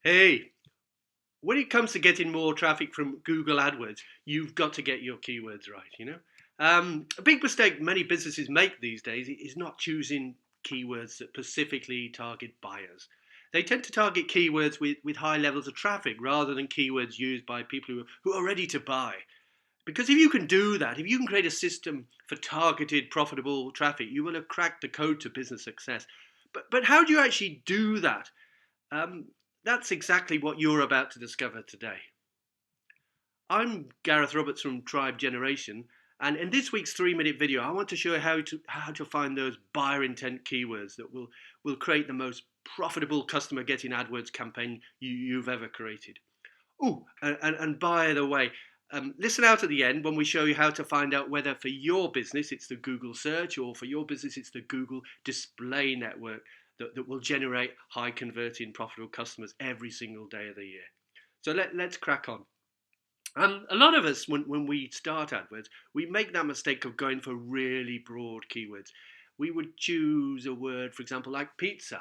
Hey, when it comes to getting more traffic from Google AdWords, you've got to get your keywords right. A big mistake many businesses make these days is not choosing keywords that specifically target buyers. They tend to target keywords with high levels of traffic rather than keywords used by people who are ready to buy. Because if you can do that, if you can create a system for targeted, profitable traffic, you will have cracked the code to business success. But how do you actually do that? Um, that's exactly what you're about to discover today. I'm Gareth Roberts from Tribe Generation, and in this week's 3-minute video, I want to show you how to find those buyer intent keywords that will create the most profitable customer getting AdWords campaign you've ever created. Oh, and by the way, listen out at the end when we show you how to find out whether for your business it's the Google search or for your business it's the Google display network that will generate high converting profitable customers every single day of the year. So let's crack on. A lot of us, when we start AdWords, we make that mistake of going for really broad keywords. We would choose a word, for example, like pizza,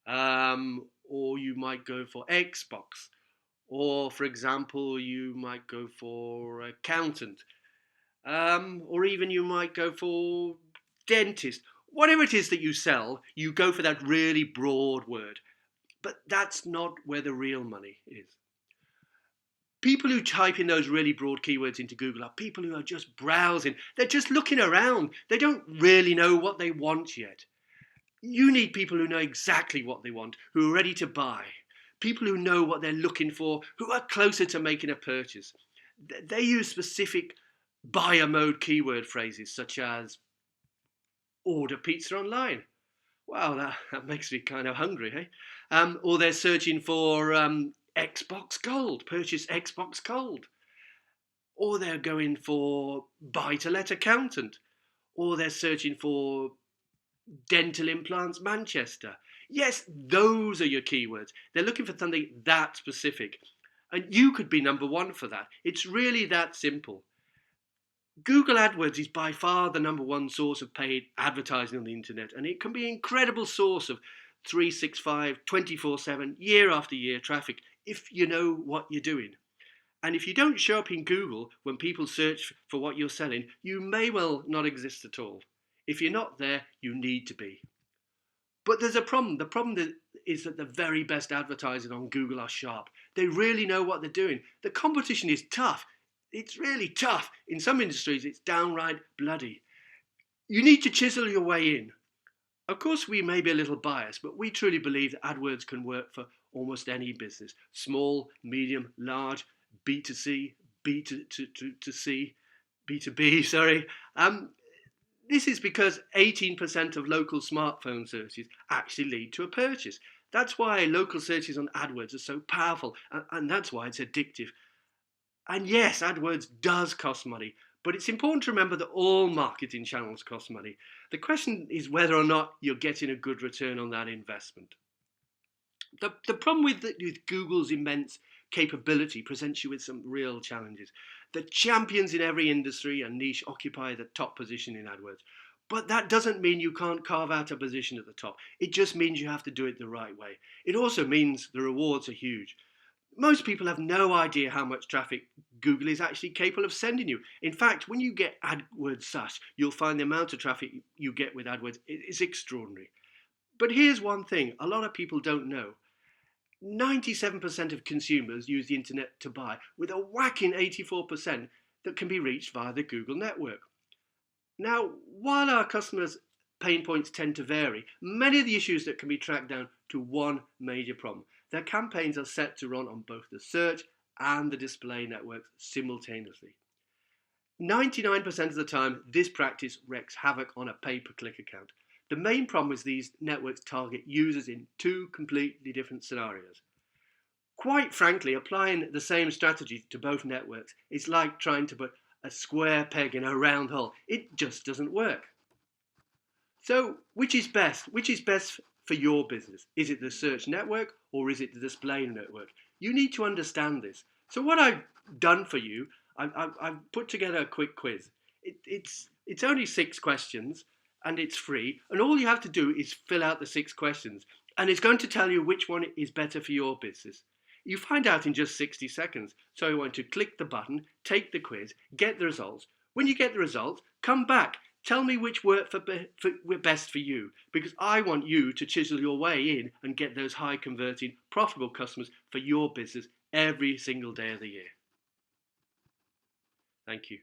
or you might go for Xbox, or, for example, you might go for accountant, or even you might go for dentist. Whatever it is that you sell, you go for that really broad word. But that's not where the real money is. People who type in those really broad keywords into Google are people who are just browsing. They're just looking around. They don't really know what they want yet. You need people who know exactly what they want, who are ready to buy. People who know what they're looking for, who are closer to making a purchase. They use specific buyer mode keyword phrases such as order pizza online. Wow, that makes me kind of hungry, hey? Or they're searching for Xbox Gold, purchase Xbox Gold. Or they're going for buy to let accountant. Or they're searching for dental implants Manchester. Yes, those are your keywords. They're looking for something that specific. And you could be number one for that. It's really that simple. Google AdWords is by far the number one source of paid advertising on the internet, and it can be an incredible source of 365, 24/7, year after year traffic if you know what you're doing. And if you don't show up in Google when people search for what you're selling, you may well not exist at all. If you're not there, you need to be. But there's a problem. The problem is that the very best advertisers on Google are sharp. They really know what they're doing. The competition is tough. It's really tough. In some industries, it's downright bloody. You need to chisel your way in. Of course, we may be a little biased, but we truly believe that AdWords can work for almost any business. Small, medium, large, B2C, B2C, B2B, sorry. This is because 18% of local smartphone searches actually lead to a purchase. That's why local searches on AdWords are so powerful, and that's why it's addictive. And yes, AdWords does cost money, but it's important to remember that all marketing channels cost money. The question is whether or not you're getting a good return on that investment. The problem with Google's immense capability presents you with some real challenges. The champions in every industry and niche occupy the top position in AdWords. But that doesn't mean you can't carve out a position at the top. It just means you have to do it the right way. It also means the rewards are huge. Most people have no idea how much traffic Google is actually capable of sending you. In fact, when you get AdWords SaaS, you'll find the amount of traffic you get with AdWords is extraordinary. But here's one thing a lot of people don't know. 97% of consumers use the internet to buy, with a whacking 84% that can be reached via the Google network. Now, while our customers' pain points tend to vary, many of the issues that can be tracked down to one major problem. Their campaigns are set to run on both the search and the display networks simultaneously. 99% of the time, this practice wreaks havoc on a pay-per-click account. The main problem is these networks target users in two completely different scenarios. Quite frankly, applying the same strategy to both networks is like trying to put a square peg in a round hole. It just doesn't work. So, which is best? Which is best for your business? Is it the search network or is it the display network? You need to understand this. So, what I've done for you, I've put together a quick quiz. It's only 6 questions. and it's free. And all you have to do is fill out the 6 questions, and it's going to tell you which one is better for your business. You find out in just 60 seconds. So you want to click the button, take the quiz, get the results. When you get the results, come back. Tell me which worked best for you, because I want you to chisel your way in and get those high converting, profitable customers for your business every single day of the year. Thank you.